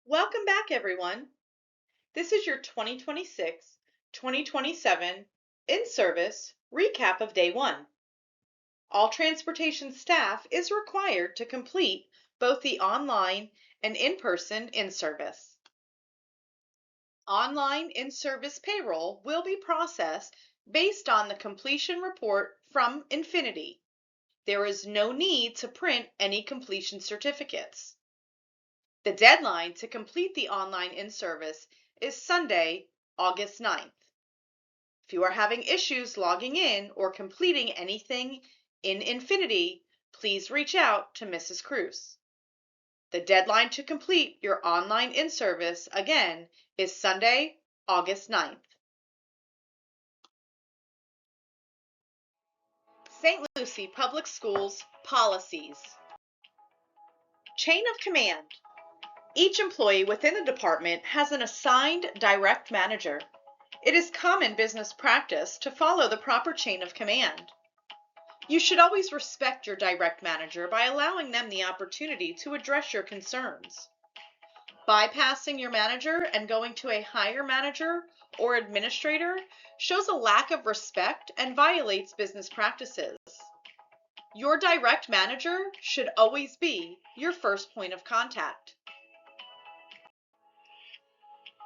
Welcome back, everyone. This is your 2026-2027 in-service recap of Day 1. All transportation staff is required to complete both the online and in-person in-service. Online in-service payroll will be processed based on the completion report from Infinity. There is no need to print any completion certificates. The deadline to complete the online in-service is Sunday, August 9th. If you are having issues logging in or completing anything in Infinity, please reach out to Mrs. Cruz. The deadline to complete your online in-service, again, is Sunday, August 9th. St. Lucie Public Schools Policies. Chain of command. Each employee within the department has an assigned direct manager. It is common business practice to follow the proper chain of command. You should always respect your direct manager by allowing them the opportunity to address your concerns. Bypassing your manager and going to a higher manager or administrator shows a lack of respect and violates business practices. Your direct manager should always be your first point of contact.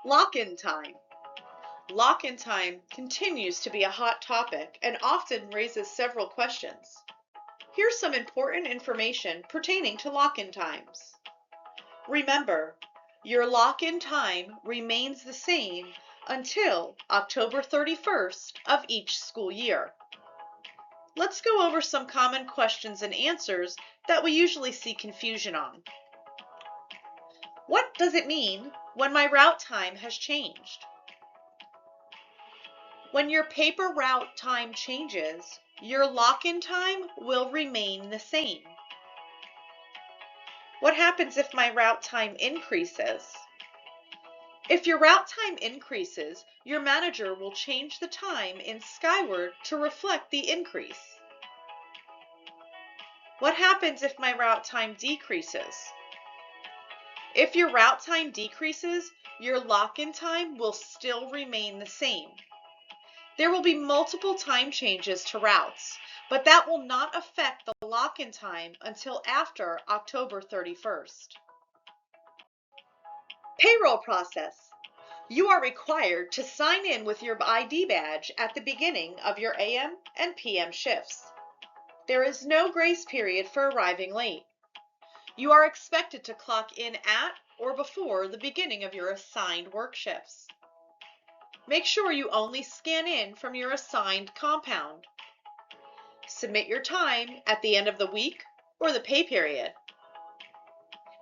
Lock-in time. Lock-in time continues to be a hot topic and often raises several questions. Here's some important information pertaining to lock-in times. Remember, your lock-in time remains the same until October 31st of each school year. Let's go over some common questions and answers that we usually see confusion on. What does it mean when my route time has changed? When your paper route time changes, your lock-in time will remain the same. What happens if my route time increases? If your route time increases, your manager will change the time in Skyward to reflect the increase. What happens if my route time decreases? If your route time decreases, your lock-in time will still remain the same. There will be multiple time changes to routes, but that will not affect the lock-in time until after October 31st. Payroll process. You are required to sign in with your ID badge at the beginning of your AM and PM shifts. There is no grace period for arriving late. You are expected to clock in at or before the beginning of your assigned work shifts. Make sure you only scan in from your assigned compound. Submit your time at the end of the week or the pay period.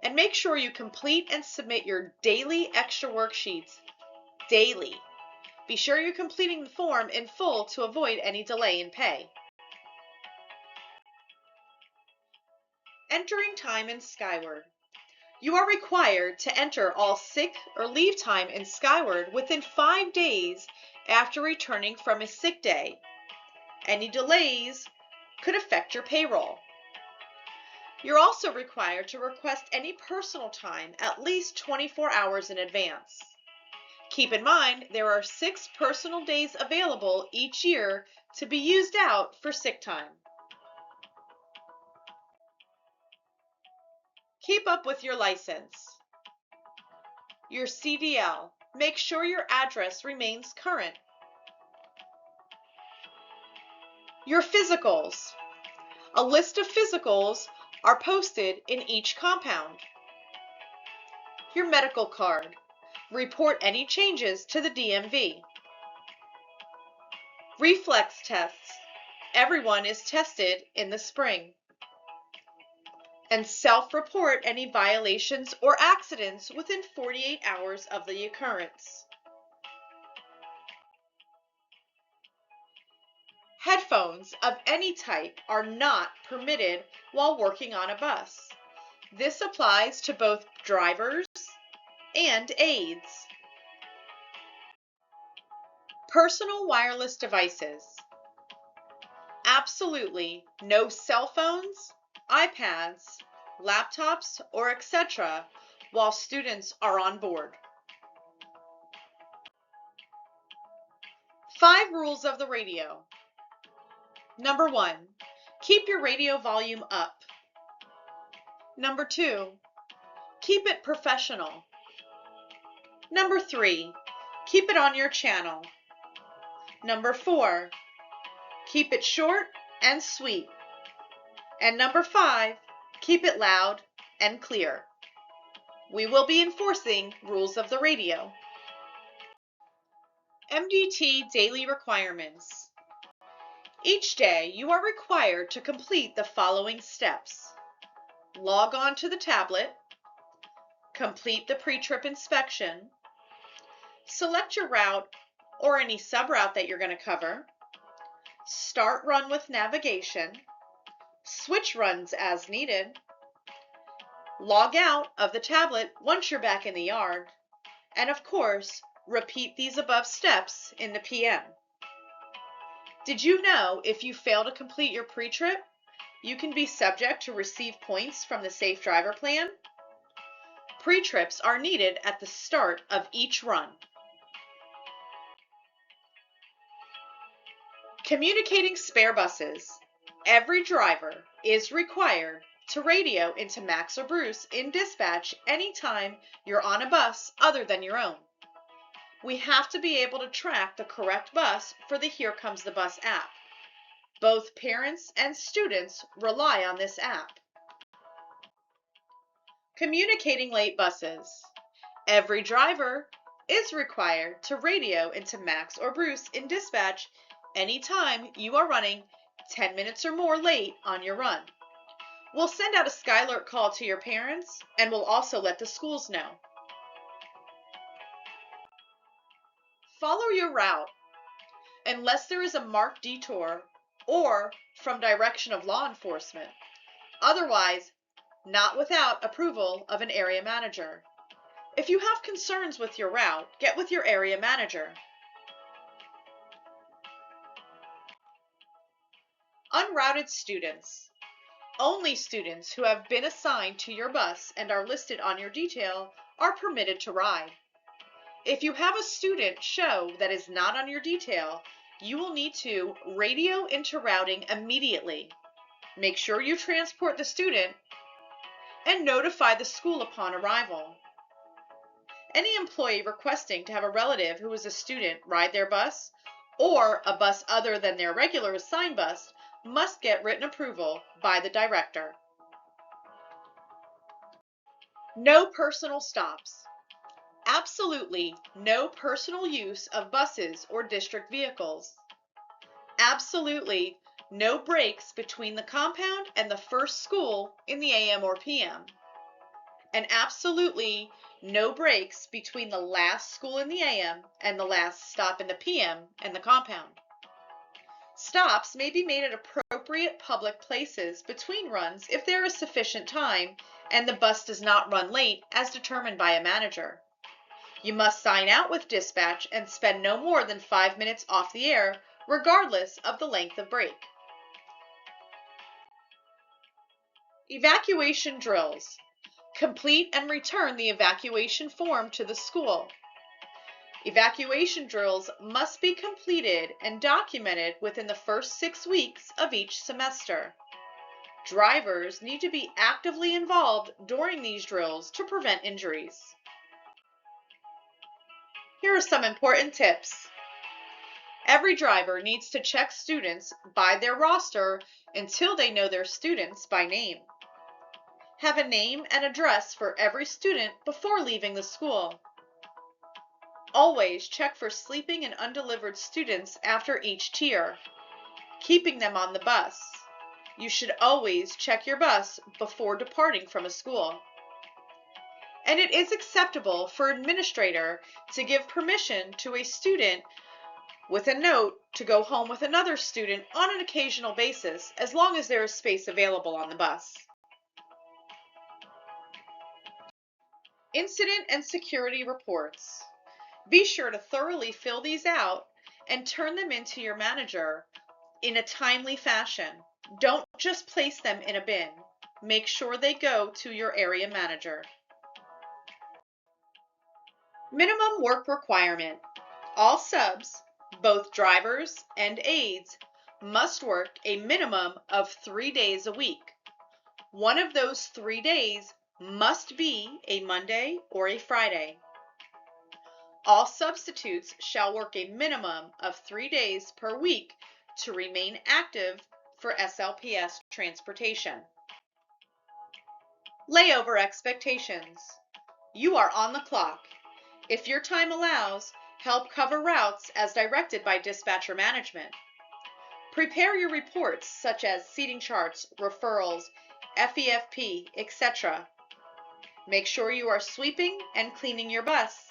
And make sure you complete and submit your daily extra worksheets daily. Be sure you're completing the form in full to avoid any delay in pay. Entering time in Skyward. You are required to enter all sick or leave time in Skyward within 5 days after returning from a sick day. Any delays could affect your payroll. You're also required to request any personal time at least 24 hours in advance. Keep in mind, there are 6 personal days available each year to be used out for sick time. Keep up with your license. Your CDL. Make sure your address remains current. Your physicals. A list of physicals are posted in each compound. Your medical card. Report any changes to the DMV. Reflex tests. Everyone is tested in the spring. And self-report any violations or accidents within 48 hours of the occurrence. Headphones of any type are not permitted while working on a bus. This applies to both drivers and aides. Personal wireless devices. Absolutely no cell phones, iPads, laptops, or etc. while students are on board. 5 rules of the radio. Number 1, keep your radio volume up. Number 2, keep it professional. Number 3, keep it on your channel. Number 4, keep it short and sweet. And number 5, keep it loud and clear. We will be enforcing rules of the radio. MDT daily requirements. Each day you are required to complete the following steps. Log on to the tablet, complete the pre-trip inspection, select your route or any sub-route that you're going to cover, start run with navigation, switch runs as needed, log out of the tablet once you're back in the yard, and of course, repeat these above steps in the PM. Did you know if you fail to complete your pre-trip, you can be subject to receive points from the Safe Driver Plan? Pre-trips are needed at the start of each run. Communicating spare buses. Every driver is required to radio into Max or Bruce in dispatch anytime you're on a bus other than your own. We have to be able to track the correct bus for the Here Comes the Bus app. Both parents and students rely on this app. Communicating late buses. Every driver is required to radio into Max or Bruce in dispatch anytime you are running 10 minutes or more late on your run. We'll send out a Skylert call to your parents, and we'll also let the schools know. Follow your route. Unless there is a marked detour or from direction of law enforcement. Otherwise, not without approval of an area manager. If you have concerns with your route, get with your area manager. Unrouted students. Only students who have been assigned to your bus and are listed on your detail are permitted to ride. If you have a student show that is not on your detail, you will need to radio into routing immediately. Make sure you transport the student and notify the school upon arrival. Any employee requesting to have a relative who is a student ride their bus or a bus other than their regular assigned bus must get written approval by the director. No personal stops. Absolutely no personal use of buses or district vehicles. Absolutely no breaks between the compound and the first school in the AM or PM. And absolutely no breaks between the last school in the AM and the last stop in the PM and the compound. Stops may be made at appropriate public places between runs if there is sufficient time and the bus does not run late as determined by a manager. You must sign out with dispatch and spend no more than 5 minutes off the air, regardless of the length of break. Evacuation drills. Complete and return the evacuation form to the school. Evacuation drills must be completed and documented within the first 6 weeks of each semester. Drivers need to be actively involved during these drills to prevent injuries. Here are some important tips. Every driver needs to check students by their roster until they know their students by name. Have a name and address for every student before leaving the school. Always check for sleeping and undelivered students after each tier, keeping them on the bus. You should always check your bus before departing from a school. And it is acceptable for an administrator to give permission to a student with a note to go home with another student on an occasional basis, as long as there is space available on the bus. Incident and security reports. Be sure to thoroughly fill these out and turn them into your manager in a timely fashion. Don't just place them in a bin. Make sure they go to your area manager. Minimum work requirement. All subs, both drivers and aides, must work a minimum of 3 days a week. One of those 3 days must be a Monday or a Friday. All substitutes shall work a minimum of 3 days per week to remain active for SLPS transportation. Layover expectations. You are on the clock. If your time allows, help cover routes as directed by dispatcher management. Prepare your reports such as seating charts, referrals, FEFP, etc. Make sure you are sweeping and cleaning your bus.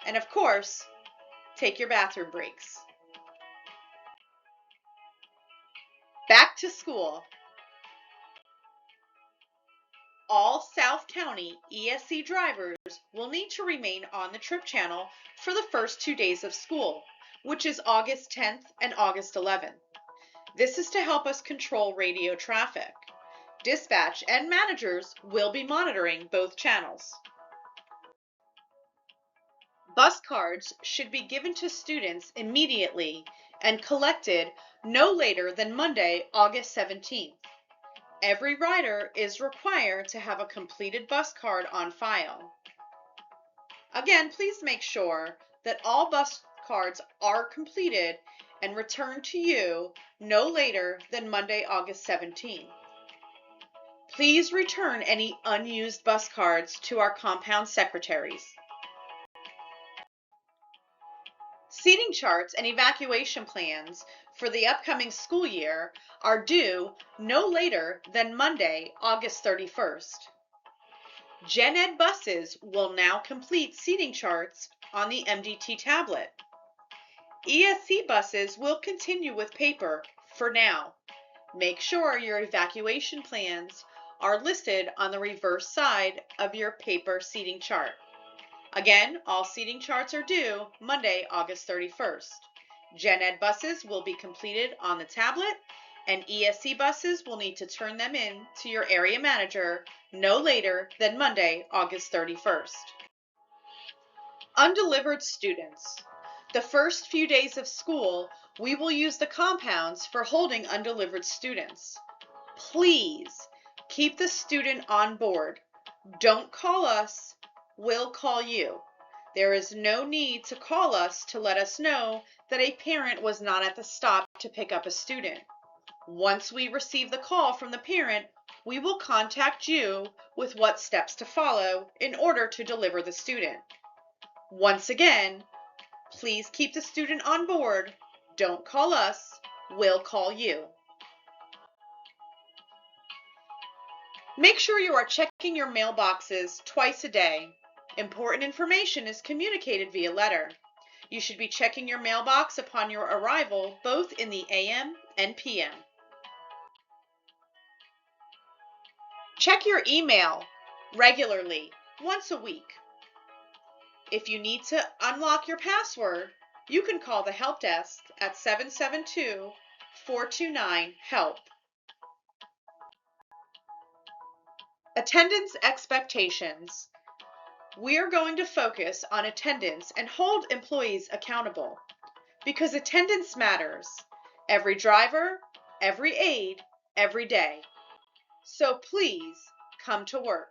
And of course, take your bathroom breaks. Back to school. All South County ESC drivers will need to remain on the trip channel for the first 2 days of school, which is August 10th and August 11th. This is to help us control radio traffic. Dispatch and managers will be monitoring both channels. Bus cards should be given to students immediately and collected no later than Monday, August 17th. Every rider is required to have a completed bus card on file. Again, please make sure that all bus cards are completed and returned to you no later than Monday, August 17th. Please return any unused bus cards to our compound secretaries. Seating charts and evacuation plans for the upcoming school year are due no later than Monday, August 31st. Gen Ed buses will now complete seating charts on the MDT tablet. ESC buses will continue with paper for now. Make sure your evacuation plans are listed on the reverse side of your paper seating chart. Again, all seating charts are due Monday, August 31st. Gen Ed buses will be completed on the tablet, and ESC buses will need to turn them in to your area manager no later than Monday, August 31st. Undelivered students. The first few days of school, we will use the compounds for holding undelivered students. Please keep the student on board. Don't call us. We'll call you. There is no need to call us to let us know that a parent was not at the stop to pick up a student. Once we receive the call from the parent, we will contact you with what steps to follow in order to deliver the student. Once again, please keep the student on board. Don't call us. We'll call you. Make sure you are checking your mailboxes twice a day. Important information is communicated via letter. You should be checking your mailbox upon your arrival, both in the AM and PM. Check your email regularly, once a week. If you need to unlock your password, you can call the help desk at 772-429-HELP. Attendance expectations. We are going to focus on attendance and hold employees accountable because attendance matters. Every driver, every aide, every day. So please come to work.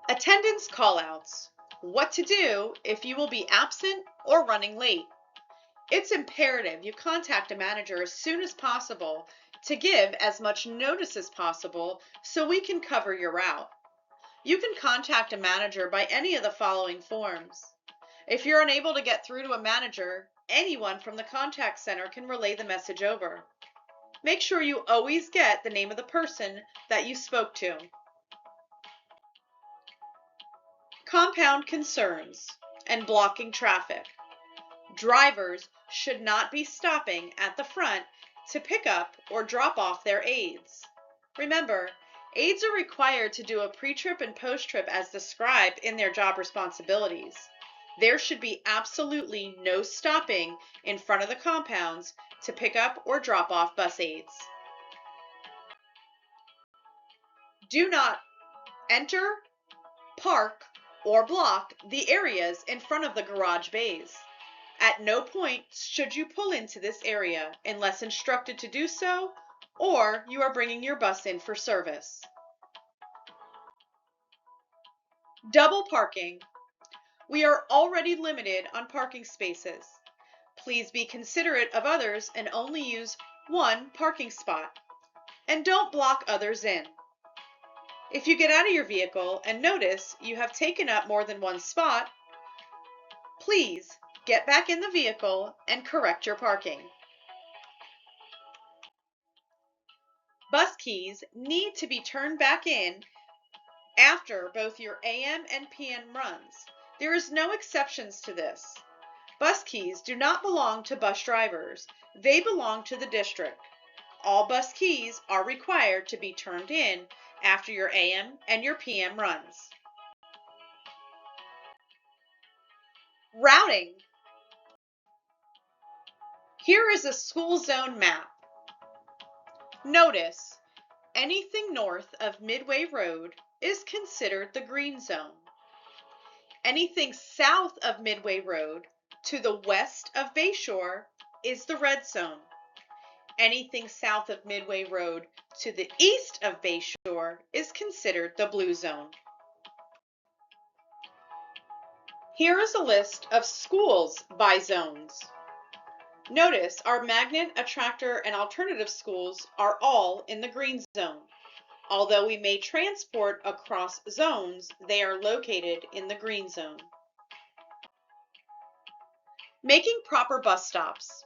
Attendance callouts. What to do if you will be absent or running late. It's imperative you contact a manager as soon as possible to give as much notice as possible so we can cover your route. You can contact a manager by any of the following forms. If you're unable to get through to a manager, anyone from the contact center can relay the message over. Make sure you always get the name of the person that you spoke to. Compound concerns and blocking traffic. Drivers should not be stopping at the front to pick up or drop off their aides. Remember, aides are required to do a pre-trip and post-trip as described in their job responsibilities. There should be absolutely no stopping in front of the compounds to pick up or drop off bus aides. Do not enter, park, or block the areas in front of the garage bays. At no point should you pull into this area unless instructed to do so, or you are bringing your bus in for service. Double parking. We are already limited on parking spaces. Please be considerate of others and only use one parking spot. And don't block others in. If you get out of your vehicle and notice you have taken up more than one spot, please get back in the vehicle and correct your parking. Bus keys need to be turned back in after both your AM and PM runs. There is no exceptions to this. Bus keys do not belong to bus drivers. They belong to the district. All bus keys are required to be turned in after your AM and your PM runs. Routing. Here is a school zone map. Notice, anything north of Midway Road is considered the green zone. Anything south of Midway Road to the west of Bayshore is the red zone. Anything south of Midway Road to the east of Bayshore is considered the blue zone. Here is a list of schools by zones. Notice our magnet, attractor, and alternative schools are all in the green zone. Although we may transport across zones, they are located in the green zone. Making proper bus stops.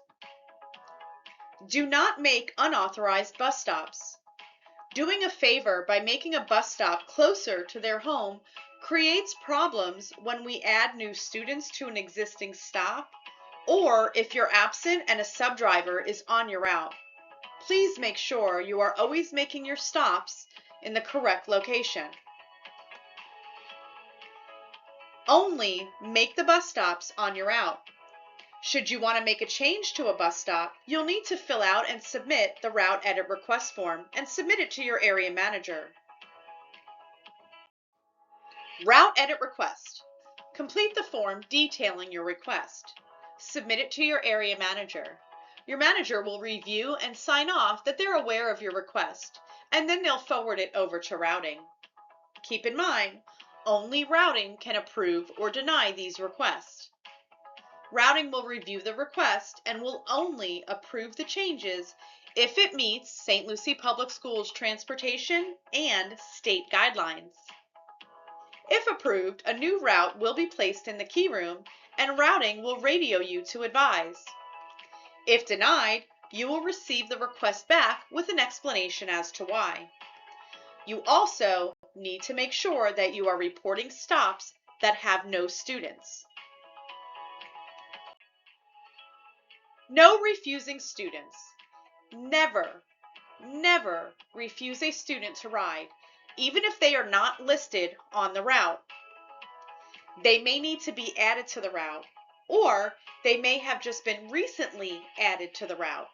Do not make unauthorized bus stops. Doing a favor by making a bus stop closer to their home creates problems when we add new students to an existing stop, or if you're absent and a sub-driver is on your route. Please make sure you are always making your stops in the correct location. Only make the bus stops on your route. Should you want to make a change to a bus stop, you'll need to fill out and submit the route edit request form and submit it to your area manager. Route edit request. Complete the form detailing your request. Submit it to your area manager. Your manager will review and sign off that they're aware of your request, and then they'll forward it over to routing. Keep in mind, only routing can approve or deny these requests. Routing will review the request and will only approve the changes if it meets St. Lucie Public Schools transportation and state guidelines. If approved, a new route will be placed in the key room and routing will radio you to advise. If denied, you will receive the request back with an explanation as to why. You also need to make sure that you are reporting stops that have no students. No refusing students. Never refuse a student to ride, even if they are not listed on the route. They may need to be added to the route, or they may have just been recently added to the route,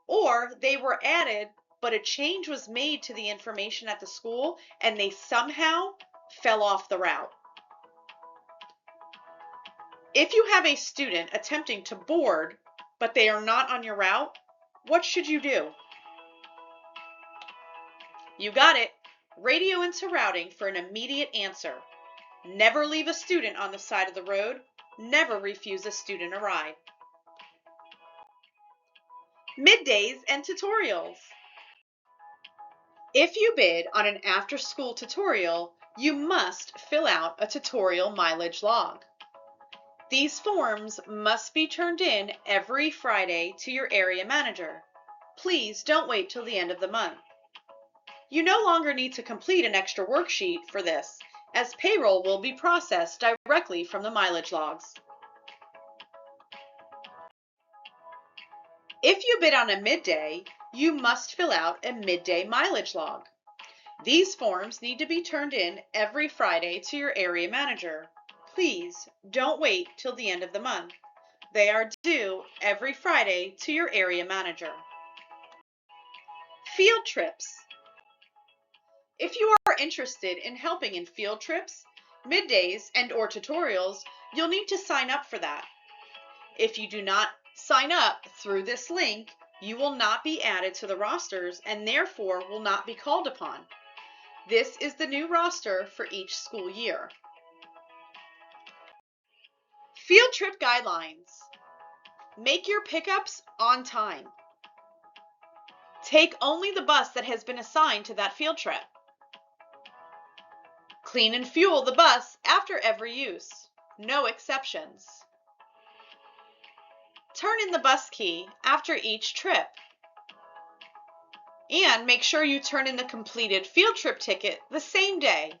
or they were added but a change was made to the information at the school and they somehow fell off the route. If you have a student attempting to board but they are not on your route, what should you do? You got it. Radio into routing for an immediate answer. Never leave a student on the side of the road. Never refuse a student a ride. Middays and tutorials. If you bid on an after-school tutorial, you must fill out a tutorial mileage log. These forms must be turned in every Friday to your area manager. Please don't wait till the end of the month. You no longer need to complete an extra worksheet for this, as payroll will be processed directly from the mileage logs. If you bid on a midday, you must fill out a midday mileage log. These forms need to be turned in every Friday to your area manager. Please don't wait till the end of the month. They are due every Friday to your area manager. Field trips. If you are interested in helping in field trips, middays, and/or tutorials, you'll need to sign up for that. If you do not sign up through this link, you will not be added to the rosters and therefore will not be called upon. This is the new roster for each school year. Field trip guidelines. Make your pickups on time. Take only the bus that has been assigned to that field trip. Clean and fuel the bus after every use. No exceptions. Turn in the bus key after each trip. And make sure you turn in the completed field trip ticket the same day.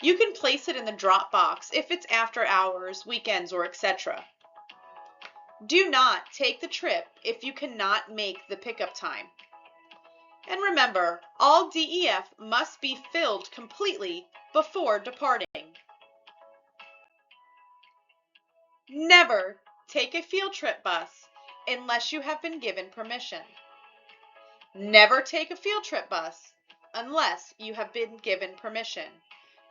You can place it in the drop box if it's after hours, weekends, or etc. Do not take the trip if you cannot make the pickup time. And remember, all DEF must be filled completely before departing. Never take a field trip bus unless you have been given permission. Never take a field trip bus unless you have been given permission.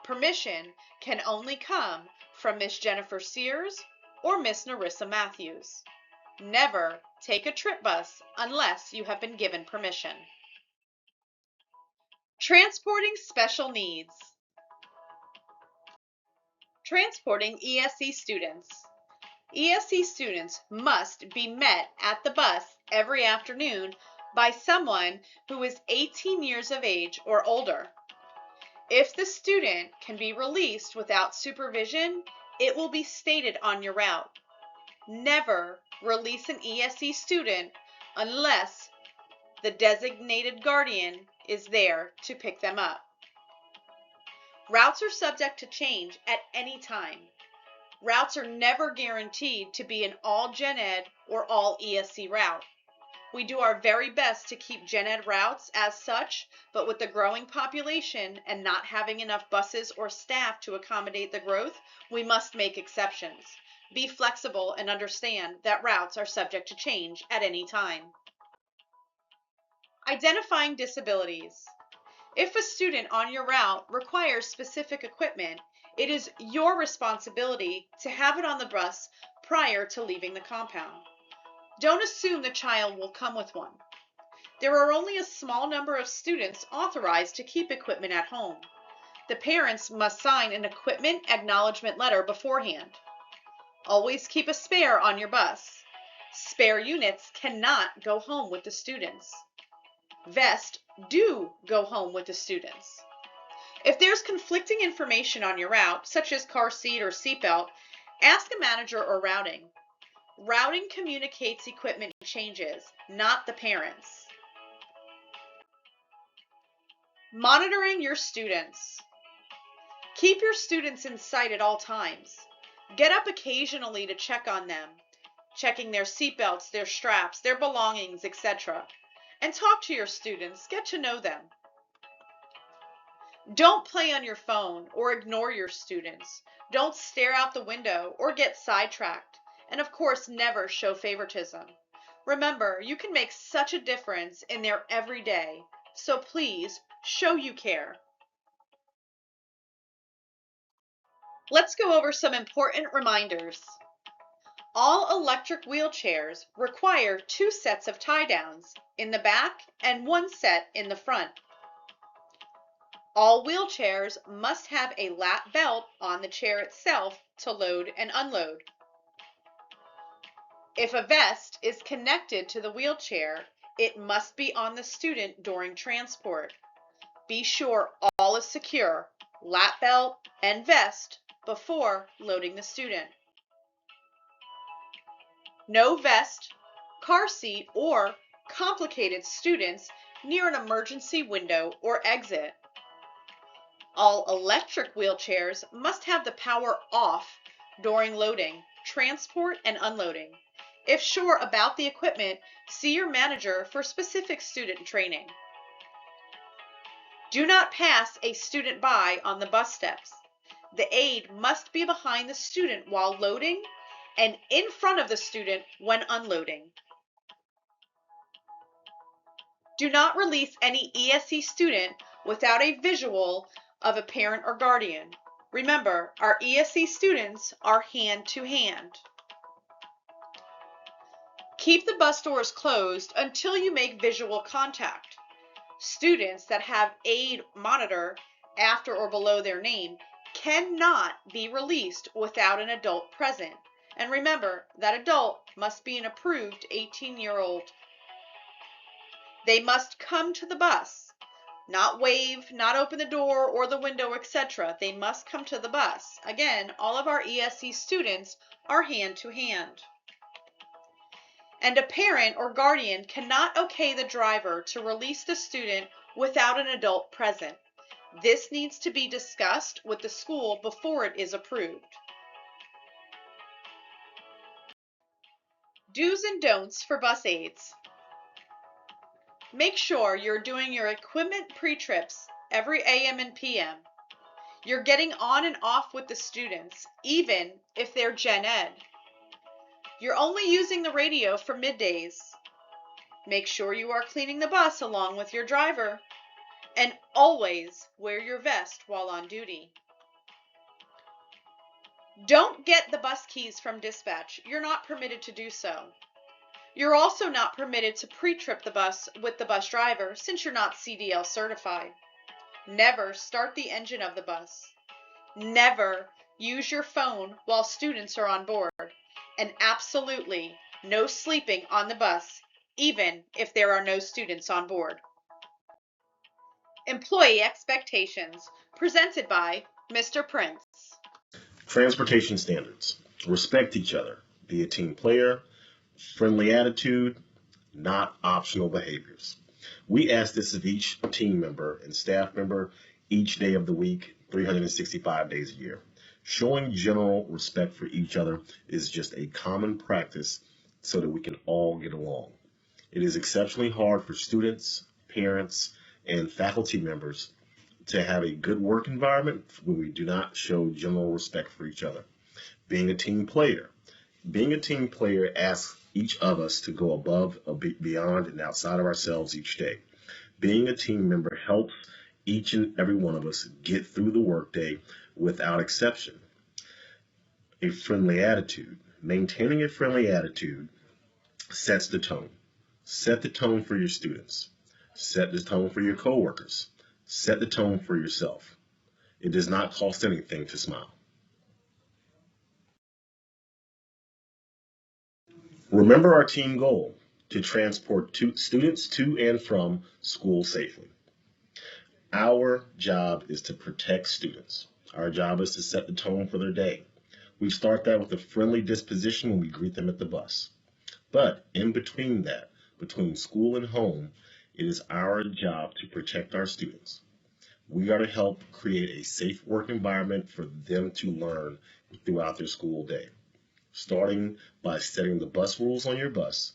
Permission can only come from Miss Jennifer Sears or Miss Narissa Matthews. Never take a trip bus unless you have been given permission. Transporting special needs. Transporting ESE students. ESE students must be met at the bus every afternoon by someone who is 18 years of age or older. If the student can be released without supervision, it will be stated on your route. Never release an ESE student unless the designated guardian is there to pick them up. Routes are subject to change at any time. Routes are never guaranteed to be an all Gen Ed or all ESE route. We do our very best to keep Gen Ed routes as such, but with the growing population and not having enough buses or staff to accommodate the growth, we must make exceptions. Be flexible and understand that routes are subject to change at any time. Identifying disabilities. If a student on your route requires specific equipment, it is your responsibility to have it on the bus prior to leaving the compound. Don't assume the child will come with one. There are only a small number of students authorized to keep equipment at home. The parents must sign an equipment acknowledgement letter beforehand. Always keep a spare on your bus. Spare units cannot go home with the students. Vests do go home with the students. If there's conflicting information on your route, such as car seat or seatbelt, ask a manager or routing. Routing communicates equipment changes, not the parents. Monitoring your students. Keep your students in sight at all times. Get up occasionally to check on them, checking their seatbelts, their straps, their belongings, etc. And talk to your students, get to know them. Don't play on your phone or ignore your students. Don't stare out the window or get sidetracked. And of course, never show favoritism. Remember, you can make such a difference in their everyday, so please show you care. Let's go over some important reminders. All electric wheelchairs require 2 sets of tie downs in the back and 1 set in the front. All wheelchairs must have a lap belt on the chair itself to load and unload. If a vest is connected to the wheelchair, it must be on the student during transport. Be sure all is secure, lap belt and vest, before loading the student. No vest, car seat, or complicated students near an emergency window or exit. All electric wheelchairs must have the power off during loading, transport, and unloading. If sure about the equipment, see your manager for specific student training. Do not pass a student by on the bus steps. The aide must be behind the student while loading and in front of the student when unloading. Do not release any ESE student without a visual of a parent or guardian. Remember, our ESE students are hand-to-hand. Keep the bus doors closed until you make visual contact. Students that have aid monitor after or below their name cannot be released without an adult present. And remember, that adult must be an approved 18-year-old. They must come to the bus, not wave, not open the door or the window, etc. They must come to the bus. Again, all of our ESE students are hand-to-hand. And a parent or guardian cannot okay the driver to release the student without an adult present. This needs to be discussed with the school before it is approved. Do's and don'ts for bus aids. Make sure you're doing your equipment pre-trips every AM and PM. You're getting on and off with the students, even if they're Gen Ed. You're only using the radio for middays. Make sure you are cleaning the bus along with your driver. And always wear your vest while on duty. Don't get the bus keys from dispatch. You're not permitted to do so. You're also not permitted to pre-trip the bus with the bus driver since you're not CDL certified. Never start the engine of the bus. Never use your phone while students are on board. And absolutely no sleeping on the bus, even if there are no students on board. Employee expectations, presented by Mr. Prince. Transportation standards. Respect each other. Be a team player. Friendly attitude, not optional behaviors. We ask this of each team member and staff member each day of the week, 365 days a year. Showing general respect for each other is just a common practice so that we can all get along. It is exceptionally hard for students, parents, and faculty members to have a good work environment when we do not show general respect for each other. Being a team player. Being a team player asks each of us to go above, beyond, and outside of ourselves each day. Being a team member helps each and every one of us get through the workday without exception. A friendly attitude. Maintaining a friendly attitude sets the tone. Set the tone for your students. Set the tone for your coworkers. Set the tone for yourself. It does not cost anything to smile. Remember our team goal, to transport students to and from school safely. Our job is to protect students. Our job is to set the tone for their day. We start that with a friendly disposition when we greet them at the bus. But in between that, between school and home, it is our job to protect our students. We are to help create a safe work environment for them to learn throughout their school day, starting by setting the bus rules on your bus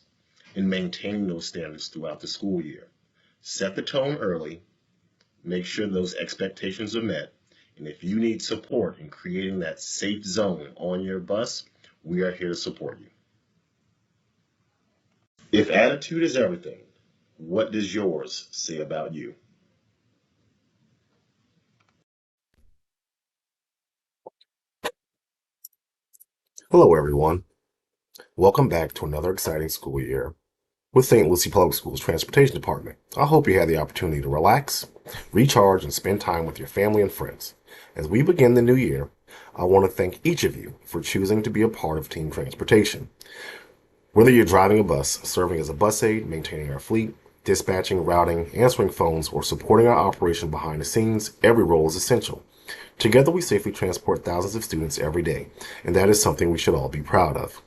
and maintaining those standards throughout the school year. Set the tone early, make sure those expectations are met, and if you need support in creating that safe zone on your bus, we are here to support you. If attitude is everything, what does yours say about you? Hello, everyone. Welcome back to another exciting school year with St. Lucie Public Schools Transportation Department. I hope you had the opportunity to relax, recharge, and spend time with your family and friends. As we begin the new year, I want to thank each of you for choosing to be a part of Team Transportation. Whether you're driving a bus, serving as a bus aide, maintaining our fleet, dispatching, routing, answering phones, or supporting our operation behind the scenes, every role is essential. Together, we safely transport thousands of students every day, and that is something we should all be proud of.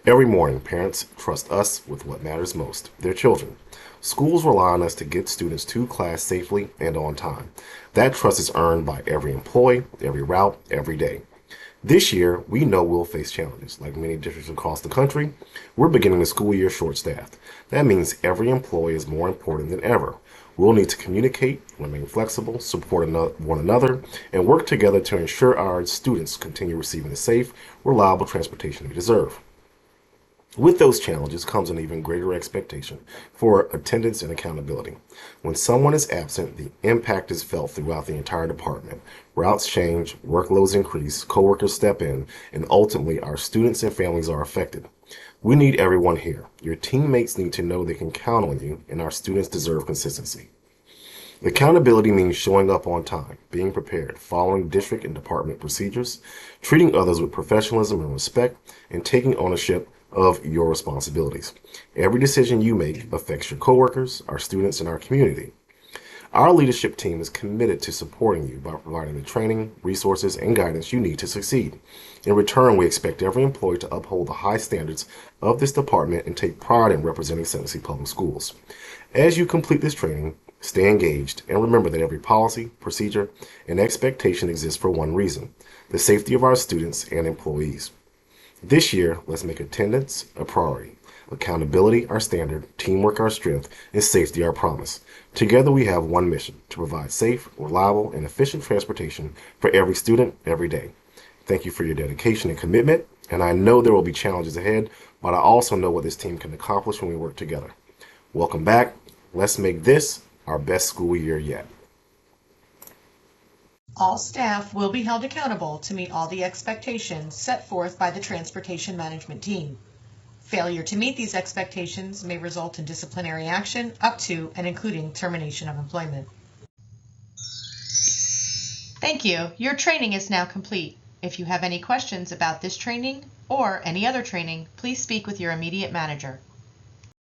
Every morning, parents trust us with what matters most, their children. Schools rely on us to get students to class safely and on time. That trust is earned by every employee, every route, every day. This year, we know we'll face challenges. Like many districts across the country, we're beginning the school year short-staffed. That means every employee is more important than ever. We'll need to communicate, remain flexible, support one another, and work together to ensure our students continue receiving the safe, reliable transportation they deserve. With those challenges comes an even greater expectation for attendance and accountability. When someone is absent, the impact is felt throughout the entire department. Routes change, workloads increase, coworkers step in, and ultimately our students and families are affected. We need everyone here. Your teammates need to know they can count on you, and our students deserve consistency. Accountability means showing up on time, being prepared, following district and department procedures, treating others with professionalism and respect, and taking ownership of your responsibilities. Every decision you make affects your coworkers, our students, and our community. Our leadership team is committed to supporting you by providing the training, resources, and guidance you need to succeed. In return, we expect every employee to uphold the high standards of this department and take pride in representing St. Lucie Public Schools. As you complete this training, stay engaged and remember that every policy, procedure, and expectation exists for one reason: the safety of our students and employees. This year, let's make attendance a priority, accountability our standard, teamwork our strength, and safety our promise. Together we have one mission: to provide safe, reliable, and efficient transportation for every student every day. Thank you for your dedication and commitment, and I know there will be challenges ahead, but I also know what this team can accomplish when we work together. Welcome back. Let's make this our best school year yet. All staff will be held accountable to meet all the expectations set forth by the Transportation Management Team. Failure to meet these expectations may result in disciplinary action up to and including termination of employment. Thank you. Your training is now complete. If you have any questions about this training or any other training, please speak with your immediate manager.